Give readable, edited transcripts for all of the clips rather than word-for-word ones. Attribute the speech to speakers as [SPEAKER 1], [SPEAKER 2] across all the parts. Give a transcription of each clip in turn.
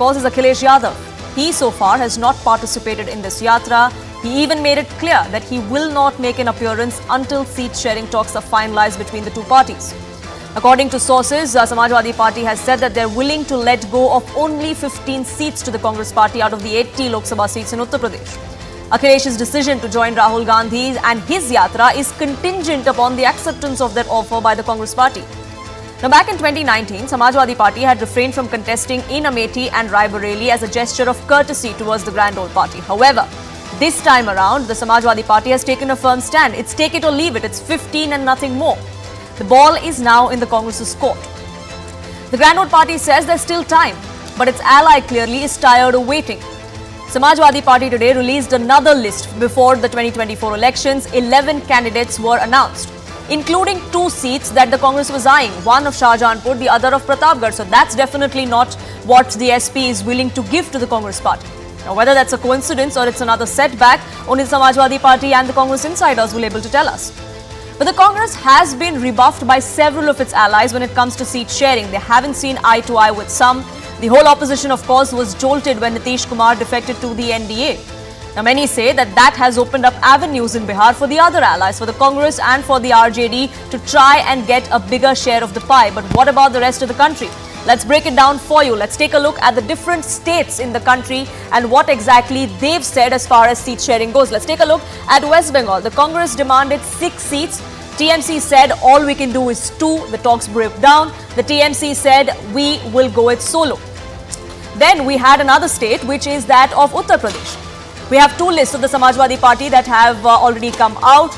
[SPEAKER 1] Cause is Akhilesh Yadav. He so far has not participated in this Yatra. He even made it clear that he will not make an appearance until seat sharing talks are finalized between the two parties. According to sources, Samajwadi Party has said that they're willing to let go of only 15 seats to the Congress Party out of the 80 Lok Sabha seats in Uttar Pradesh. Akhilesh's decision to join Rahul Gandhi and his Yatra is contingent upon the acceptance of that offer by the Congress Party. Now, back in 2019, Samajwadi Party had refrained from contesting in Amethi and Raebareli as a gesture of courtesy towards the Grand Old Party. However, this time around, the Samajwadi Party has taken a firm stand. It's take it or leave it. It's 15 and nothing more. The ball is now in the Congress's court. The Grand Old Party says there's still time, but its ally clearly is tired of waiting. Samajwadi Party today released another list before the 2024 elections. 11 candidates were announced, including 2 seats that the Congress was eyeing, one of Shahjahanpur, the other of Pratapgarh. So that's definitely not what the SP is willing to give to the Congress Party. Now, whether that's a coincidence or it's another setback, only the Samajwadi Party and the Congress insiders will be able to tell us. But the Congress has been rebuffed by several of its allies when it comes to seat sharing. They haven't seen eye to eye with some. The whole opposition, of course, was jolted when Nitish Kumar defected to the NDA. Now, many say that has opened up avenues in Bihar for the other allies, for the Congress and for the RJD to try and get a bigger share of the pie. But what about the rest of the country? Let's break it down for you. Let's take a look at the different states in the country and what exactly they've said as far as seat sharing goes. Let's take a look at West Bengal. The Congress demanded 6 seats. TMC said all we can do is 2. The talks broke down. The TMC said we will go it solo. Then we had another state, which is that of Uttar Pradesh. We have 2 lists of the Samajwadi Party that have already come out.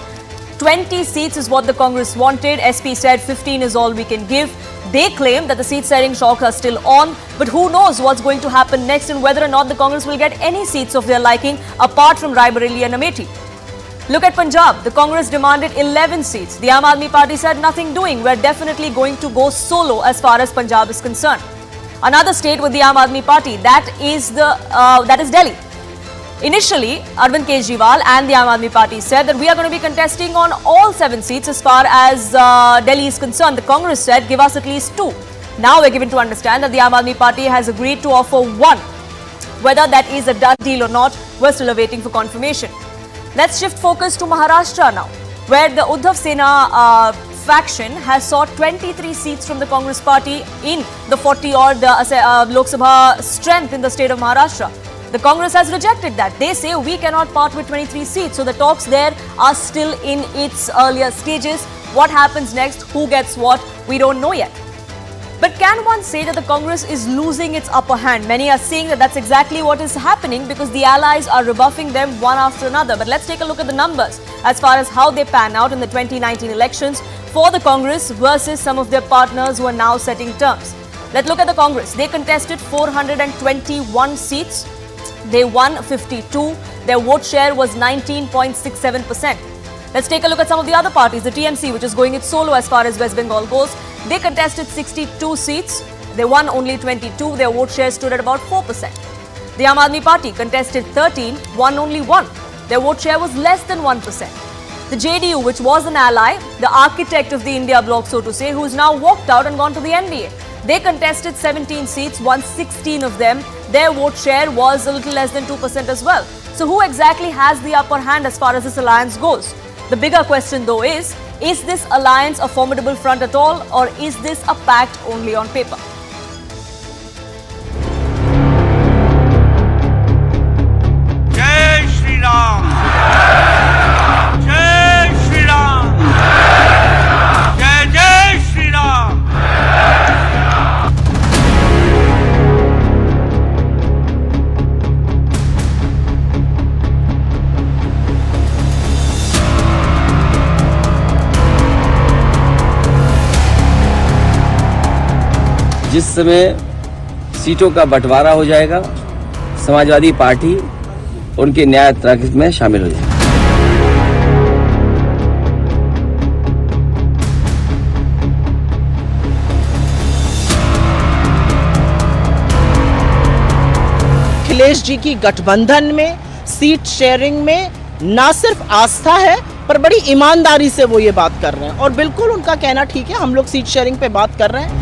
[SPEAKER 1] 20 seats is what the Congress wanted. SP said 15 is all we can give. They claim that the seat sharing talks are still on, but who knows what's going to happen next and whether or not the Congress will get any seats of their liking apart from Raebareli and Amethi. Look at Punjab. The Congress demanded 11 seats. The Aam Aadmi Party said nothing doing. We're definitely going to go solo as far as Punjab is concerned. Another state with the Aam Aadmi Party, that is Delhi. Initially, Arvind Kejriwal and the Aam Aadmi Party said that we are going to be contesting on all 7 seats as far as Delhi is concerned. The Congress said give us at least 2. Now we're given to understand that the Aam Aadmi Party has agreed to offer 1. Whether that is a done deal or not, we're still awaiting for confirmation. Let's shift focus to Maharashtra now, where the Uddhav Sena faction has sought 23 seats from the Congress Party in the 40-odd Lok Sabha strength in the state of Maharashtra. The Congress has rejected that. They say we cannot part with 23 seats. So the talks there are still in its earlier stages. What happens next? Who gets what? We don't know yet. But can one say that the Congress is losing its upper hand? Many are saying that that's exactly what is happening because the allies are rebuffing them one after another. But let's take a look at the numbers as far as how they pan out in the 2019 elections for the Congress versus some of their partners who are now setting terms. Let's look at the Congress. They contested 421 seats. They won 52. Their vote share was 19.67%. Let's take a look at some of the other parties. The TMC, which is going it solo as far as West Bengal goes, they contested 62 seats. They won only 22. Their vote share stood at about 4%. The Aam Aadmi Party contested 13, won only 1. Their vote share was less than 1%. The JDU, which was an ally, the architect of the India Bloc, so to say, who's now walked out and gone to the NDA. They contested 17 seats, won 16 of them. Their vote share was a little less than 2% as well. So who exactly has the upper hand as far as this alliance goes? The bigger question though is this alliance a formidable front at all, or is this a pact only on paper?
[SPEAKER 2] Jai Shri Ram! Jai Shri Ram! Jai Jai Shri Ram!
[SPEAKER 3] जिस समय सीटों का बंटवारा हो जाएगा, Samajwadi party उनके न्याय यात्रा में शामिल हो जाएगी।
[SPEAKER 4] अखिलेश जी की गठबंधन में सीट शेयरिंग में ना सिर्फ आस्था है, पर बड़ी ईमानदारी से वो ये बात कर रहे हैं और बिल्कुल उनका कहना ठीक है। हम लोग सीट शेयरिंग पे बात कर रहे हैं।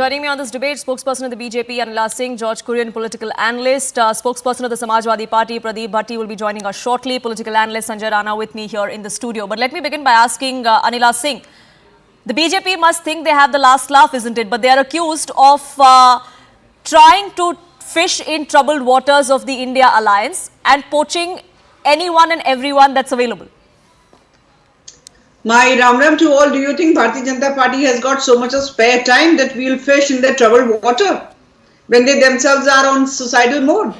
[SPEAKER 1] Joining me on this debate, spokesperson of the BJP, Akhilesh Singh, George Kurian, political analyst, spokesperson of the Samajwadi Party, Pradeep Bhatti will be joining us shortly. Political analyst Sanjay Rana with me here in the studio. But let me begin by asking Akhilesh Singh, the BJP must think they have the last laugh, isn't it? But they are accused of trying to fish in troubled waters of the India alliance and poaching anyone and everyone that's available.
[SPEAKER 5] My Ram Ram to all, do you think Bharatiya Janata Party has got so much of spare time that we'll fish in the troubled water when they themselves are on suicidal mode?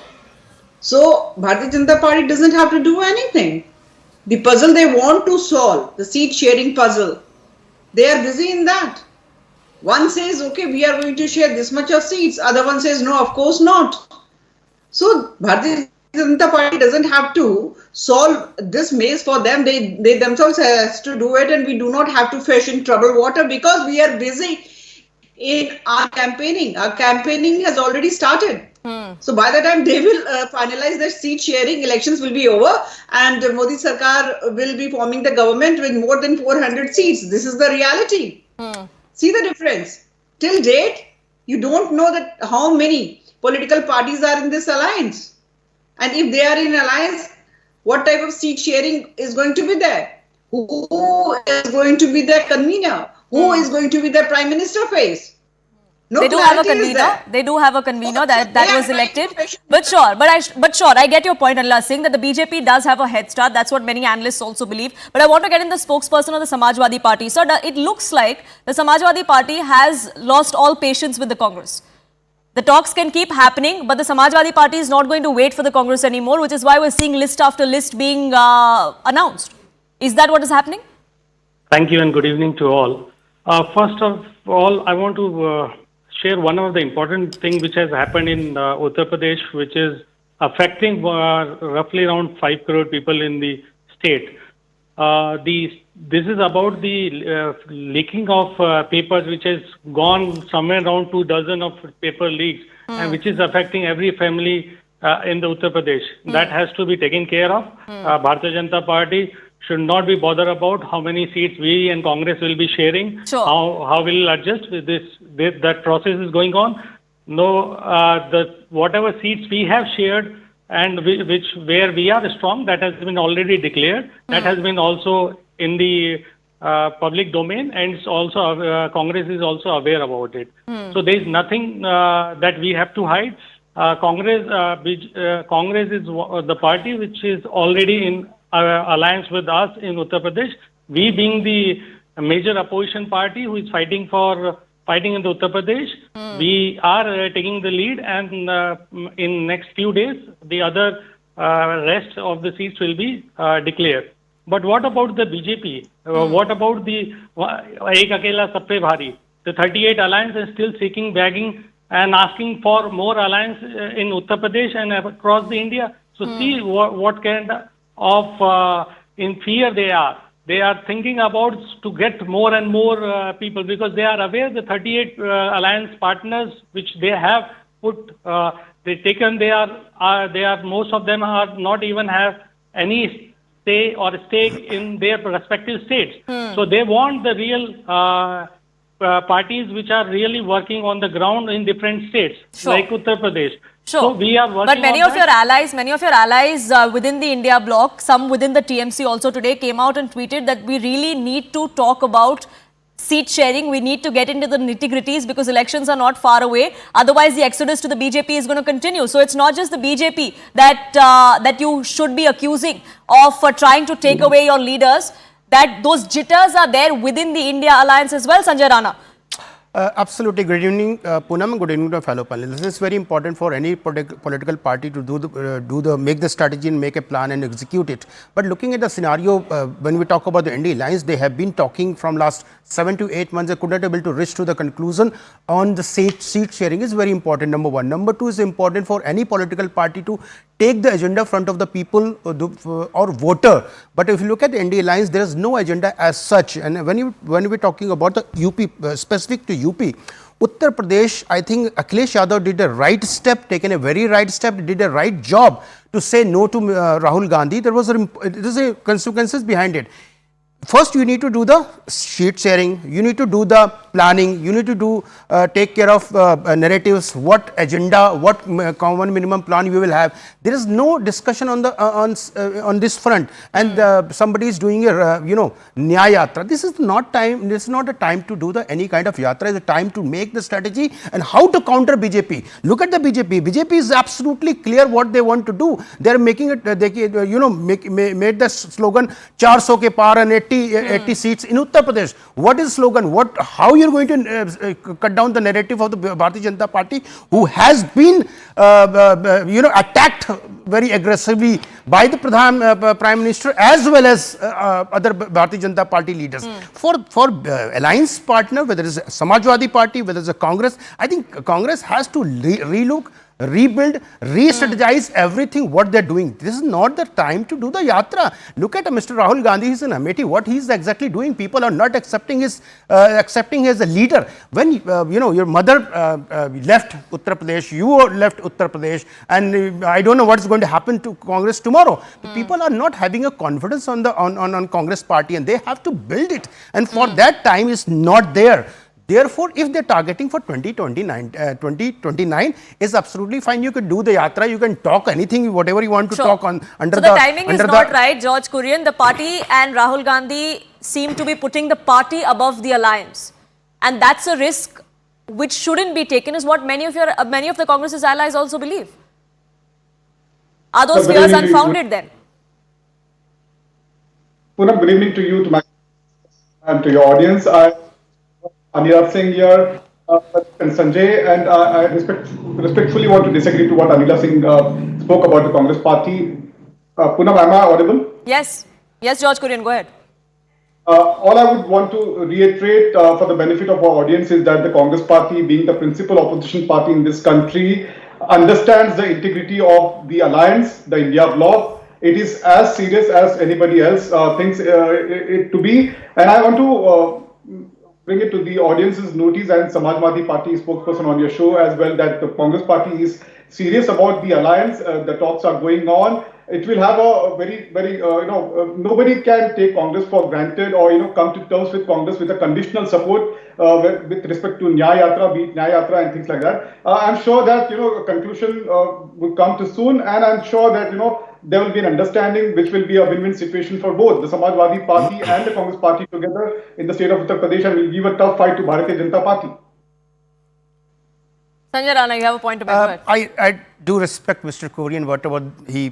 [SPEAKER 5] So Bharatiya Janata Party doesn't have to do anything. The puzzle they want to solve, the seat sharing puzzle, they are busy in that. One says, okay, we are going to share this much of seats. Other one says, no, of course not. So Bharatiya Janata Party doesn't have to solve this maze for them. They themselves has to do it, and we do not have to fish in troubled water because we are busy in our campaigning. Our campaigning has already started. So by the time they will finalize their seat sharing, elections will be over, and Modi Sarkar will be forming the government with more than 400 seats. This is the reality. See the difference. Till date, you don't know that how many political parties are in this alliance. And if they are in alliance, what type of seat sharing is going to be there? Who is going to be their convener? Who is going to be their prime minister face? No,
[SPEAKER 1] they do have a convener. They do have a convener that was elected. But sure, I get your point, Akhilesh Singh, that the BJP does have a head start. That's what many analysts also believe. But I want to get in the spokesperson of the Samajwadi Party. So it looks like the Samajwadi Party has lost all patience with the Congress. The talks can keep happening, but the Samajwadi Party is not going to wait for the Congress anymore, which is why we're seeing list after list being announced. Is that what is happening?
[SPEAKER 6] Thank you and good evening to all. First of all, I want to share one of the important things which has happened in Uttar Pradesh, which is affecting roughly around 5 crore people in the state. This is about the leaking of papers, which has gone somewhere around 2 dozen of paper leaks, and which is affecting every family in the Uttar Pradesh. That has to be taken care of. Bharatiya Janata Party should not be bothered about how many seats we and Congress will be sharing.
[SPEAKER 1] Sure.
[SPEAKER 6] How will adjust with this? That process is going on. No, whatever seats we have shared and where we are strong, that has been already declared. That has been also in the public domain, and it's also Congress is also aware about it. So there is nothing that we have to hide. Congress is the party which is already in alliance with us in Uttar Pradesh. We being the major opposition party who is fighting in the Uttar Pradesh, we are taking the lead, and in next few days the other rest of the seats will be declared. But what about the BJP? What about the Ek Akela Sab Pe Bhari? The 38 alliance is still seeking, begging and asking for more alliance in Uttar Pradesh and across the India. So see what kind of in fear they are. They are thinking about to get more and more people, because they are aware the 38 alliance partners which they have put, they are most of them are not even have any say or stake in their respective states. So they want the real parties which are really working on the ground in different states, like Uttar Pradesh.
[SPEAKER 1] Sure.
[SPEAKER 6] So we are working.
[SPEAKER 1] But many of your allies within the India bloc, some within the TMC also today came out and tweeted that we really need to talk about seat sharing. We need to get into the nitty-gritties because elections are not far away. Otherwise, the exodus to the BJP is going to continue. So it's not just the BJP that you should be accusing of trying to take away your leaders. That those jitters are there within the India alliance as well, Sanjay Rana.
[SPEAKER 7] Absolutely. Good evening, Poonam. Good evening to fellow panelists. This is very important for any political party to make the strategy and make a plan and execute it. But looking at the scenario, when we talk about the India alliance, they have been talking from last 7 to 8 months. They could not able to reach to the conclusion on the seat sharing is very important. Number one. Number two is important for any political party to take the agenda front of the people or voter. But if you look at the India alliance, there is no agenda as such. And when we're talking about the UP, specific to UP, Uttar Pradesh, I think Akhilesh Yadav did the right step, taken a very right step, did a right job to say no to Rahul Gandhi. There is a consequences behind it. first you need to do the sheet sharing, you need to do the planning, you need to do take care of narratives, what agenda, what common minimum plan you will have. There is no discussion on the on this front, and somebody is doing a Nyay Yatra. This is not time. This is not a time to do the any kind of yatra. It's a time to make the strategy and how to counter BJP. Look at the BJP. BJP is absolutely clear what they want to do. They are making it. They made the slogan 400 ke par and 80 seats in Uttar Pradesh. What is the slogan? How you are going to cut down the narrative of the Bharatiya Janata Party, who has been attacked very aggressively by the Prime Minister as well as other Bharatiya Janata Party leaders. For alliance partner, whether it's a Samajwadi Party, whether it's a Congress, I think Congress has to relook, rebuild, re-strategize everything what they're doing. This is not the time to do the yatra. Look at Mr. Rahul Gandhi. He's in Amethi. What he's exactly doing? People are not accepting his accepting as a leader. When your mother left Uttar Pradesh, you left Uttar Pradesh, and I don't know what's going to happen to Congress tomorrow. The people are not having a confidence on the on Congress party, and they have to build it. And for that time is not there. Therefore, if they're targeting for 2029 is absolutely fine. You can do the yatra, you can talk anything, whatever you want to talk on under the
[SPEAKER 1] timing is not right, George Kurian. The party and Rahul Gandhi seem to be putting the party above the alliance, and that's a risk which shouldn't be taken, is what many of the Congress's allies also believe. Are those fears unfounded then?
[SPEAKER 8] Poonam, good evening to you, to my and to your audience. Anila Singh here and Sanjay, and I respectfully want to disagree to what Anila Singh spoke about the Congress party. Poonam, am I audible?
[SPEAKER 1] Yes. Yes, George Kurian, go ahead.
[SPEAKER 8] All I would want to reiterate for the benefit of our audience is that the Congress party, being the principal opposition party in this country, understands the integrity of the alliance, the India Bloc. It is as serious as anybody else thinks it to be. And I want to bring it to the audience's notice and Samajwadi Party spokesperson on your show as well, that the Congress party is serious about the alliance. The talks are going on. It will have a very, nobody can take Congress for granted or, come to terms with Congress with a conditional support with respect to Nyay Yatra, be it Nyay Yatra and things like that. I'm sure that, a conclusion will come too soon, and I'm sure that, there will be an understanding which will be a win-win situation for both the Samajwadi Party and the Congress Party together in the state of Uttar Pradesh, and will give a tough fight to Bharatiya Janata Party.
[SPEAKER 1] Sanjay Rana, you have a point to make.
[SPEAKER 7] I do respect Mr. Kurian, whatever he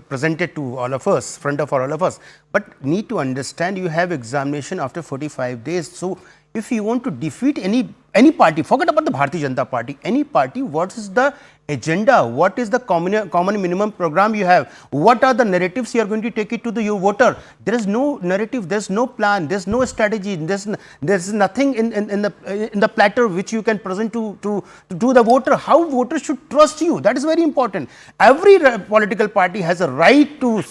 [SPEAKER 7] presented to all of us, front of all of us. But need to understand, you have examination after 45 days. So if you want to defeat any party, forget about the Bharatiya Janata Party, any party, what is the agenda? What is the common minimum program you have? What are the narratives you are going to take it to your voter? There is no narrative, there is no plan, there is no strategy, there is nothing in the platter which you can present to the voter. How voters should trust you? That is very important. Every political party has a right to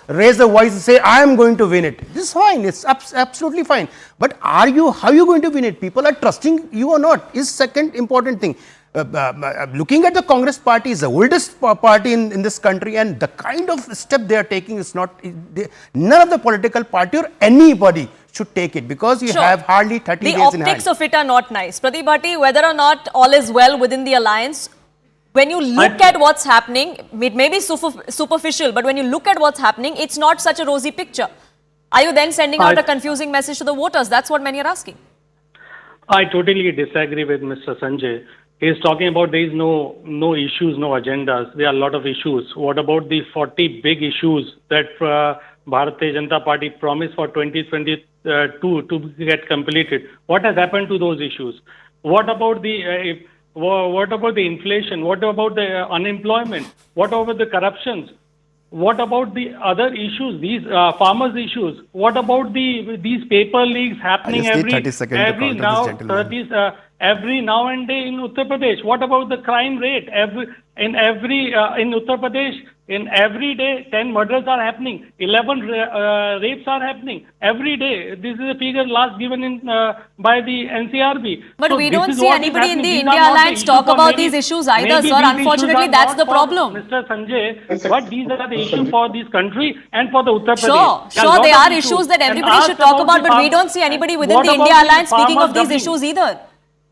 [SPEAKER 7] raise a voice and say, I am going to win it. This is fine. It's absolutely fine. But how are you going to win it? People are trusting you or not is second important thing. Looking at the Congress party, is the oldest party in this country, and the kind of step they are taking is not, none of the political party or anybody should take it, because you have hardly 30 days in hand.
[SPEAKER 1] The optics of it are not nice. Pradeep Bhatti, whether or not all is well within the alliance, when you look at what's happening, it may be superficial, but when you look at what's happening, it's not such a rosy picture. Are you then sending out a confusing message to the voters? That's what many are asking.
[SPEAKER 6] I totally disagree with Mr. Sanjay. He's talking about there is no issues, no agendas. There are a lot of issues. What about the 40 big issues that Bharatiya Janata Party promised for 2022 to get completed? What has happened to those issues? What about the inflation? What about the unemployment? What about the corruptions? What about the other issues, these farmers' issues? What about these paper leaks happening every now and then in Uttar Pradesh? What about the crime rate? In Uttar Pradesh, In every day, 10 murders are happening, 11 rapes are happening every day. This is a figure last given in by the NCRB.
[SPEAKER 1] But
[SPEAKER 6] So
[SPEAKER 1] we
[SPEAKER 6] this
[SPEAKER 1] don't
[SPEAKER 6] is
[SPEAKER 1] see
[SPEAKER 6] what is
[SPEAKER 1] anybody in
[SPEAKER 6] happening.
[SPEAKER 1] the
[SPEAKER 6] These
[SPEAKER 1] India
[SPEAKER 6] are not the
[SPEAKER 1] Alliance
[SPEAKER 6] issues
[SPEAKER 1] talk
[SPEAKER 6] for
[SPEAKER 1] about
[SPEAKER 6] maybe-
[SPEAKER 1] these issues either,
[SPEAKER 6] maybe
[SPEAKER 1] sir.
[SPEAKER 6] these issues
[SPEAKER 1] Unfortunately,
[SPEAKER 6] are
[SPEAKER 1] that's
[SPEAKER 6] not
[SPEAKER 1] the
[SPEAKER 6] for
[SPEAKER 1] problem.
[SPEAKER 6] Mr. Sanjay, but these are the issues for this country and for the Uttar Pradesh.
[SPEAKER 1] Sure,
[SPEAKER 6] There
[SPEAKER 1] sure,
[SPEAKER 6] lot
[SPEAKER 1] there
[SPEAKER 6] of
[SPEAKER 1] are issues that
[SPEAKER 6] And
[SPEAKER 1] everybody
[SPEAKER 6] ask
[SPEAKER 1] should talk about,
[SPEAKER 6] the
[SPEAKER 1] but we
[SPEAKER 6] farm-
[SPEAKER 1] don't see anybody within
[SPEAKER 6] what
[SPEAKER 1] the
[SPEAKER 6] about
[SPEAKER 1] India
[SPEAKER 6] the
[SPEAKER 1] Alliance speaking
[SPEAKER 6] farmers
[SPEAKER 1] of these
[SPEAKER 6] doubling?
[SPEAKER 1] issues either.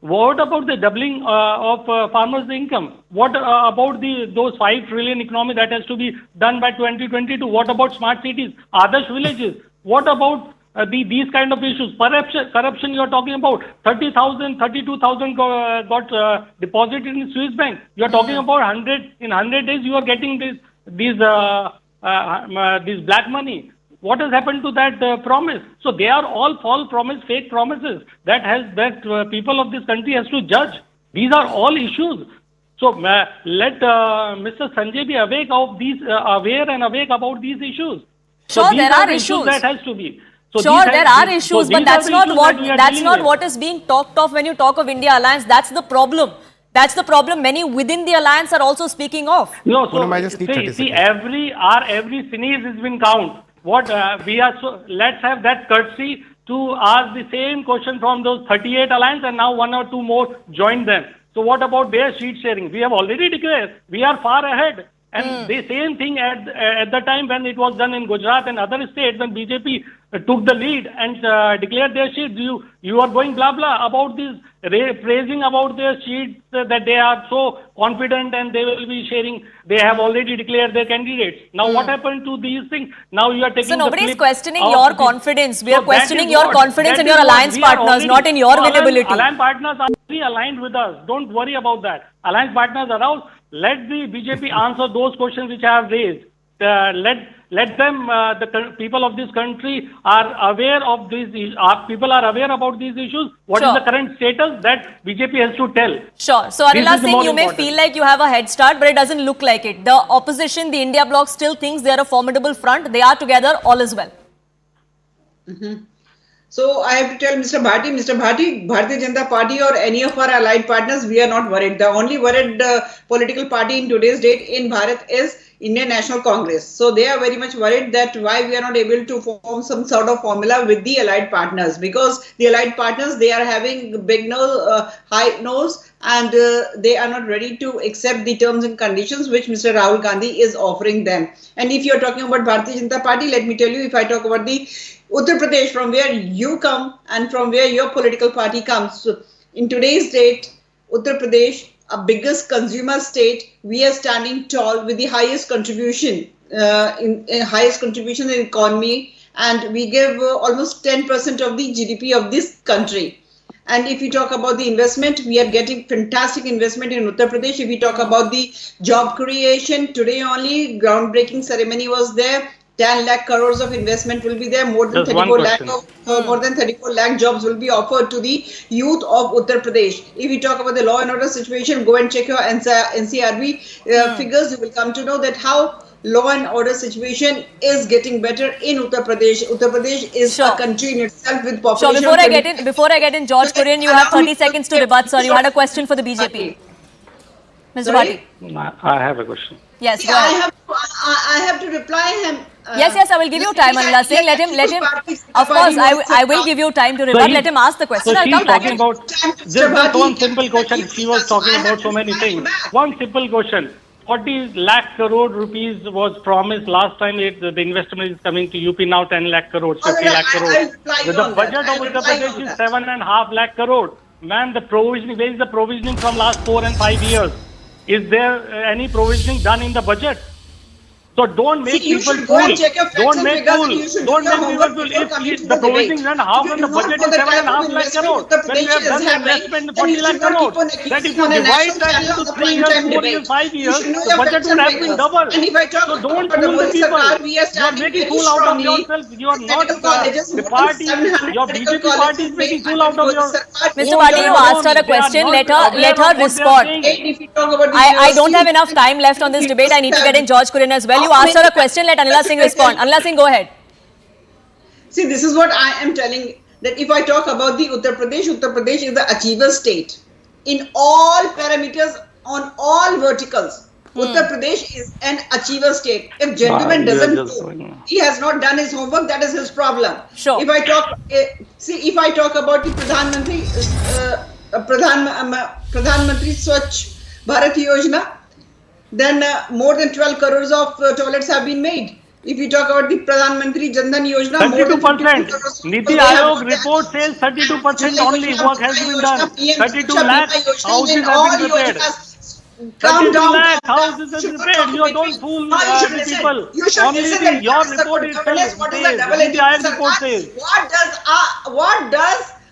[SPEAKER 6] What about the doubling of farmers' income? What about those 5 trillion economy that has to be done by 2022? What about smart cities, Adarsh villages? What about these kind of issues? Corruption you are talking about. 30,000, 32,000 got deposited in Swiss bank. You are talking about 100 days. You are getting these black money. What has happened to that promise? So they are all false promise, fake promises that people of this country has to judge. These are all issues. So let Mr. Sanjay be awake of these, aware and awake about these issues. So
[SPEAKER 1] Sure,
[SPEAKER 6] these
[SPEAKER 1] there are
[SPEAKER 6] the
[SPEAKER 1] issues.
[SPEAKER 6] That has to be. So
[SPEAKER 1] Sure,
[SPEAKER 6] these
[SPEAKER 1] there are issues, but
[SPEAKER 6] these
[SPEAKER 1] that's
[SPEAKER 6] the
[SPEAKER 1] not
[SPEAKER 6] issues
[SPEAKER 1] what
[SPEAKER 6] that we are
[SPEAKER 1] that's
[SPEAKER 6] dealing
[SPEAKER 1] not
[SPEAKER 6] with.
[SPEAKER 1] what is being talked of when you talk of India Alliance. That's the problem. That's the problem. Many within the alliance are also speaking of.
[SPEAKER 6] No, so
[SPEAKER 7] Poonam, I just need 30
[SPEAKER 6] see,
[SPEAKER 7] seconds.
[SPEAKER 6] every sneeze has been count. What we are so let's have that courtesy to ask the same question from those 38 alliance, and now 1 or 2 more joined them. So what about their seat sharing? We have already declared we are far ahead. And the same thing at the time when it was done in Gujarat and other states, when BJP took the lead and declared their seats. You are going blah blah about this, praising about their seats that they are so confident and they will be sharing. They have already declared their candidates. Now what happened to these things? Now you are taking.
[SPEAKER 1] So nobody is
[SPEAKER 6] flip
[SPEAKER 1] questioning
[SPEAKER 6] of
[SPEAKER 1] your
[SPEAKER 6] the-
[SPEAKER 1] confidence. We are
[SPEAKER 6] So
[SPEAKER 1] questioning
[SPEAKER 6] that is
[SPEAKER 1] your
[SPEAKER 6] what-
[SPEAKER 1] confidence
[SPEAKER 6] that
[SPEAKER 1] in
[SPEAKER 6] is
[SPEAKER 1] your
[SPEAKER 6] what
[SPEAKER 1] alliance
[SPEAKER 6] we are
[SPEAKER 1] partners,
[SPEAKER 6] already-
[SPEAKER 1] not in your
[SPEAKER 6] So
[SPEAKER 1] availability.
[SPEAKER 6] Alliance partners are very aligned with us. Don't worry about that. Alliance partners are out. Let the BJP answer those questions which I have raised. Let them, people of this country are aware of these. People are aware about these issues. What is
[SPEAKER 1] Sure.
[SPEAKER 6] the current status that BJP has to tell?
[SPEAKER 1] Sure. So,
[SPEAKER 6] This
[SPEAKER 1] Anila
[SPEAKER 6] is the
[SPEAKER 1] Singh,
[SPEAKER 6] more
[SPEAKER 1] you may
[SPEAKER 6] important.
[SPEAKER 1] feel like you have a head start, but it doesn't look like it. The opposition, the India Bloc, still thinks they are a formidable front. They are together. All is well.
[SPEAKER 5] So I have to tell Mr. Bharti, Bharatiya Janata Party or any of our allied partners, we are not worried. The only worried political party in today's date in Bharat is Indian National Congress. So they are very much worried that why we are not able to form some sort of formula with the allied partners, because the allied partners, they are having big nose, high nose, and they are not ready to accept the terms and conditions which Mr. Rahul Gandhi is offering them. And if you are talking about Bharatiya Janata Party, let me tell you, if I talk about the Uttar Pradesh, from where you come and from where your political party comes, so in today's date, Uttar Pradesh, a biggest consumer state, we are standing tall with the highest contribution in economy, and we give almost 10% of the GDP of this country. And if you talk about the investment, we are getting fantastic investment in Uttar Pradesh. If we talk about the job creation, today only groundbreaking ceremony was there. 10 lakh crores of investment will be there. More than
[SPEAKER 6] Just one
[SPEAKER 5] 34 lakh jobs will be offered to the youth of Uttar Pradesh. If we talk about the law and order situation, go and check your NCRB figures. You will come to know that how law and order situation is getting better in Uttar Pradesh. Uttar Pradesh is
[SPEAKER 1] Sure.
[SPEAKER 5] a country in itself with
[SPEAKER 1] So
[SPEAKER 5] population.
[SPEAKER 1] before I get in, George Kurian, you have 30 seconds to rebut, sir. You had a question for the BJP. Mr.
[SPEAKER 5] Sorry?
[SPEAKER 1] Bharti.
[SPEAKER 6] I have a question.
[SPEAKER 1] Yes,
[SPEAKER 5] See,
[SPEAKER 1] go ahead.
[SPEAKER 5] I have to reply him.
[SPEAKER 1] Yes, I will give you time, Anila Singh. Let him. Of course, I will give you time to rebut. Let him ask the question.
[SPEAKER 6] So
[SPEAKER 1] I'll
[SPEAKER 6] she's
[SPEAKER 1] come back.
[SPEAKER 6] talking about just one simple question. She was talking about so many things. One simple question. 40 lakh crore rupees was promised last time. The investment is coming to UP now. 10 lakh crores, 50 lakh
[SPEAKER 5] I'll
[SPEAKER 6] crores.
[SPEAKER 5] reply you
[SPEAKER 6] The
[SPEAKER 5] on that.
[SPEAKER 6] budget of
[SPEAKER 5] I'll
[SPEAKER 6] Uttar
[SPEAKER 5] reply you
[SPEAKER 6] Pradesh
[SPEAKER 5] on
[SPEAKER 6] is
[SPEAKER 5] that.
[SPEAKER 6] 7.5 lakh crore. Ma'am, the provisioning. Where is the provisioning from last 4 and 5 years? Is there any provisioning done in the budget? So don't make
[SPEAKER 5] See, you
[SPEAKER 6] people
[SPEAKER 5] should go
[SPEAKER 6] fool.
[SPEAKER 5] and check your facts
[SPEAKER 6] Don't
[SPEAKER 5] and
[SPEAKER 6] make
[SPEAKER 5] figures,
[SPEAKER 6] fool.
[SPEAKER 5] and you should
[SPEAKER 6] Don't
[SPEAKER 5] do your
[SPEAKER 6] make people
[SPEAKER 5] homework
[SPEAKER 6] fool.
[SPEAKER 5] before coming
[SPEAKER 6] If
[SPEAKER 5] to
[SPEAKER 6] the
[SPEAKER 5] the debate.
[SPEAKER 6] provisioning done, how
[SPEAKER 5] If
[SPEAKER 6] come
[SPEAKER 5] you
[SPEAKER 6] the
[SPEAKER 5] do not
[SPEAKER 6] budget
[SPEAKER 5] know
[SPEAKER 6] is
[SPEAKER 5] the type
[SPEAKER 6] 7.5
[SPEAKER 5] of
[SPEAKER 6] lakh
[SPEAKER 5] investment
[SPEAKER 6] crore?
[SPEAKER 5] Uttar
[SPEAKER 6] When we
[SPEAKER 5] Pradesh
[SPEAKER 6] have
[SPEAKER 5] is
[SPEAKER 6] done the
[SPEAKER 5] having,
[SPEAKER 6] investment
[SPEAKER 5] then
[SPEAKER 6] 40
[SPEAKER 5] you
[SPEAKER 6] lakh
[SPEAKER 5] should not
[SPEAKER 6] crore.
[SPEAKER 5] keep on
[SPEAKER 6] That
[SPEAKER 5] accusing
[SPEAKER 6] if you
[SPEAKER 5] on a
[SPEAKER 6] divide
[SPEAKER 5] national
[SPEAKER 6] that
[SPEAKER 5] channel
[SPEAKER 6] into
[SPEAKER 5] on the
[SPEAKER 6] 3
[SPEAKER 5] prime
[SPEAKER 6] years,
[SPEAKER 5] time
[SPEAKER 6] 4 years,
[SPEAKER 5] debate.
[SPEAKER 6] 5
[SPEAKER 5] You
[SPEAKER 6] years,
[SPEAKER 5] should know
[SPEAKER 6] the
[SPEAKER 5] your
[SPEAKER 6] budget
[SPEAKER 5] facts
[SPEAKER 6] would
[SPEAKER 5] and
[SPEAKER 6] have been
[SPEAKER 5] figures.
[SPEAKER 6] double.
[SPEAKER 5] And if I talk
[SPEAKER 6] So don't
[SPEAKER 5] about the
[SPEAKER 6] fool the
[SPEAKER 5] Modi
[SPEAKER 6] people.
[SPEAKER 5] Sarkar, we are
[SPEAKER 6] You are
[SPEAKER 5] standing
[SPEAKER 6] making
[SPEAKER 5] very
[SPEAKER 6] fool out of
[SPEAKER 5] strongly.
[SPEAKER 6] yourself. You are not
[SPEAKER 5] Medical colleges,
[SPEAKER 6] the
[SPEAKER 5] more than
[SPEAKER 6] party.
[SPEAKER 5] 700
[SPEAKER 6] Your
[SPEAKER 5] medical
[SPEAKER 6] BJP party
[SPEAKER 5] colleges
[SPEAKER 6] is making
[SPEAKER 5] made
[SPEAKER 6] fool out of
[SPEAKER 5] Modi
[SPEAKER 6] your
[SPEAKER 5] Sarkar.
[SPEAKER 1] Mr.
[SPEAKER 6] own
[SPEAKER 1] Bharti, you
[SPEAKER 6] self
[SPEAKER 1] asked her
[SPEAKER 6] alone.
[SPEAKER 1] a
[SPEAKER 6] They are
[SPEAKER 1] question.
[SPEAKER 6] not
[SPEAKER 1] Let
[SPEAKER 6] aware
[SPEAKER 1] her
[SPEAKER 6] of what they are
[SPEAKER 1] respond.
[SPEAKER 6] saying.
[SPEAKER 5] And if you talk about the
[SPEAKER 1] I don't have
[SPEAKER 5] schemes-
[SPEAKER 1] enough time left on this debate. I need to get in George Kurian as well. You asked her a question. Let Anila Singh respond. Anila Singh, go ahead.
[SPEAKER 5] See, this is what I am telling, that if I talk about the Uttar Pradesh is the achiever state in all parameters, on all verticals. Uttar Pradesh is an achiever state. If gentleman
[SPEAKER 6] you are
[SPEAKER 5] doesn't
[SPEAKER 6] just
[SPEAKER 5] do,
[SPEAKER 6] going-
[SPEAKER 5] he has not done his homework, that is his problem.
[SPEAKER 1] Sure.
[SPEAKER 5] If I talk about the Pradhan Mantri Swachh Bharat Yojana, then more than 12 crores of toilets have been made. If you talk about the Pradhan Mantri Jan Dhan Yojana, more than 52
[SPEAKER 6] 32%.
[SPEAKER 5] crores of
[SPEAKER 6] Niti
[SPEAKER 5] people, they have
[SPEAKER 6] Aayog
[SPEAKER 5] got that.
[SPEAKER 6] report says 32% only
[SPEAKER 5] Ujjwala
[SPEAKER 6] work has
[SPEAKER 5] Yojana,
[SPEAKER 6] been
[SPEAKER 5] Yojana,
[SPEAKER 6] done.
[SPEAKER 5] PM
[SPEAKER 6] 32
[SPEAKER 5] Sureksha
[SPEAKER 6] lakh
[SPEAKER 5] Bima Yojana,
[SPEAKER 6] houses
[SPEAKER 5] and
[SPEAKER 6] have
[SPEAKER 5] all
[SPEAKER 6] been repaired.
[SPEAKER 5] Yojanas.
[SPEAKER 6] 32
[SPEAKER 5] Calm
[SPEAKER 6] lakh
[SPEAKER 5] down.
[SPEAKER 6] houses have
[SPEAKER 5] You
[SPEAKER 6] been
[SPEAKER 5] should not
[SPEAKER 6] repaired.
[SPEAKER 5] talk
[SPEAKER 6] You
[SPEAKER 5] in
[SPEAKER 6] don't
[SPEAKER 5] between.
[SPEAKER 6] fool
[SPEAKER 5] Now you should
[SPEAKER 6] the
[SPEAKER 5] listen.
[SPEAKER 6] people.
[SPEAKER 5] You should
[SPEAKER 6] Only
[SPEAKER 5] listen
[SPEAKER 6] the,
[SPEAKER 5] that
[SPEAKER 6] your
[SPEAKER 5] what is the
[SPEAKER 6] report itself
[SPEAKER 5] governance, what is the
[SPEAKER 6] says.
[SPEAKER 5] double
[SPEAKER 6] Niti
[SPEAKER 5] engine
[SPEAKER 6] Aayog report
[SPEAKER 5] sarkar,
[SPEAKER 6] says.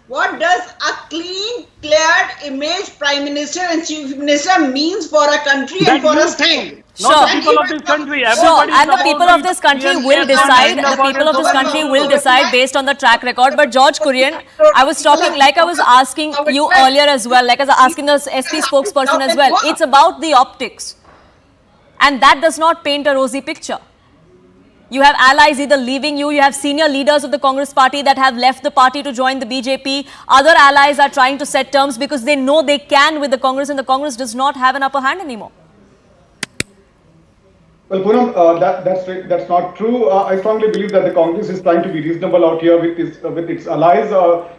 [SPEAKER 5] what does a clean, cleared image prime minister and chief minister means for a country and
[SPEAKER 6] That
[SPEAKER 5] for a
[SPEAKER 6] you
[SPEAKER 5] state?
[SPEAKER 6] think,
[SPEAKER 1] Sure.
[SPEAKER 6] not the people of this country.
[SPEAKER 1] Sure,
[SPEAKER 6] Everybody
[SPEAKER 1] and the
[SPEAKER 6] supports
[SPEAKER 1] people of this country will decide. The people of this country will decide based on the track record. But George Kurian, I was talking, like I was asking you earlier as well, like I was asking the SP spokesperson as well. It's about the optics, and that does not paint a rosy picture. You have allies either leaving you, you have senior leaders of the Congress party that have left the party to join the BJP. Other allies are trying to set terms because they know they can with the Congress, and the Congress does not have an upper hand anymore.
[SPEAKER 8] Well, Poonam, that's not true. I strongly believe that the Congress is trying to be reasonable out here with its allies,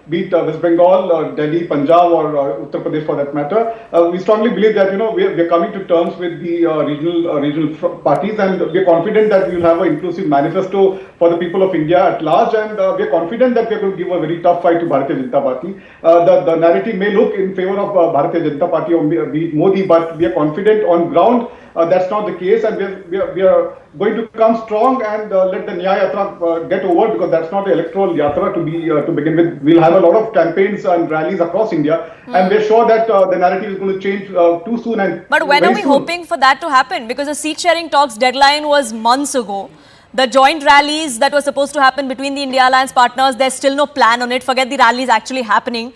[SPEAKER 8] be it West Bengal, Delhi, Punjab, or Uttar Pradesh for that matter. We strongly believe that we are coming to terms with the regional parties, and we are confident that we will have an inclusive manifesto for the people of India at large, and we are confident that we are going to give a very tough fight to Bharatiya Janata Party. The narrative may look in favor of Bharatiya Janata Party or be it Modi, but we are confident on ground. That's not the case, and we are going to come strong and let the Nyay Yatra get over, because that's not the electoral Yatra to begin with. We'll have a lot of campaigns and rallies across India, and we're sure that the narrative is going to change too soon.
[SPEAKER 1] But when are we hoping for that to happen? Because the seat sharing talks deadline was months ago. The joint rallies that were supposed to happen between the India Alliance partners, there's still no plan on it. Forget the rallies actually happening.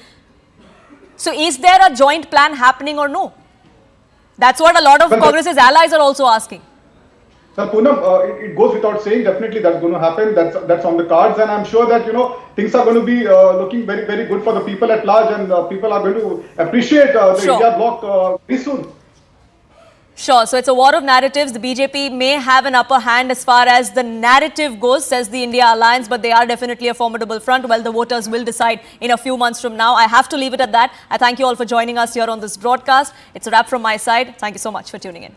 [SPEAKER 1] So is there a joint plan happening or no? That's what a lot of Congress's allies are also asking.
[SPEAKER 8] Sir Poonam, it goes without saying, definitely that's going to happen. That's on the cards, and I'm sure that things are going to be looking very, very good for the people at large, and people are going to appreciate the India Bloc very soon.
[SPEAKER 1] Sure. So it's a war of narratives. The BJP may have an upper hand as far as the narrative goes, says the India Alliance, but they are definitely a formidable front. Well, the voters will decide in a few months from now. I have to leave it at that. I thank you all for joining us here on this broadcast. It's a wrap from my side. Thank you so much for tuning in.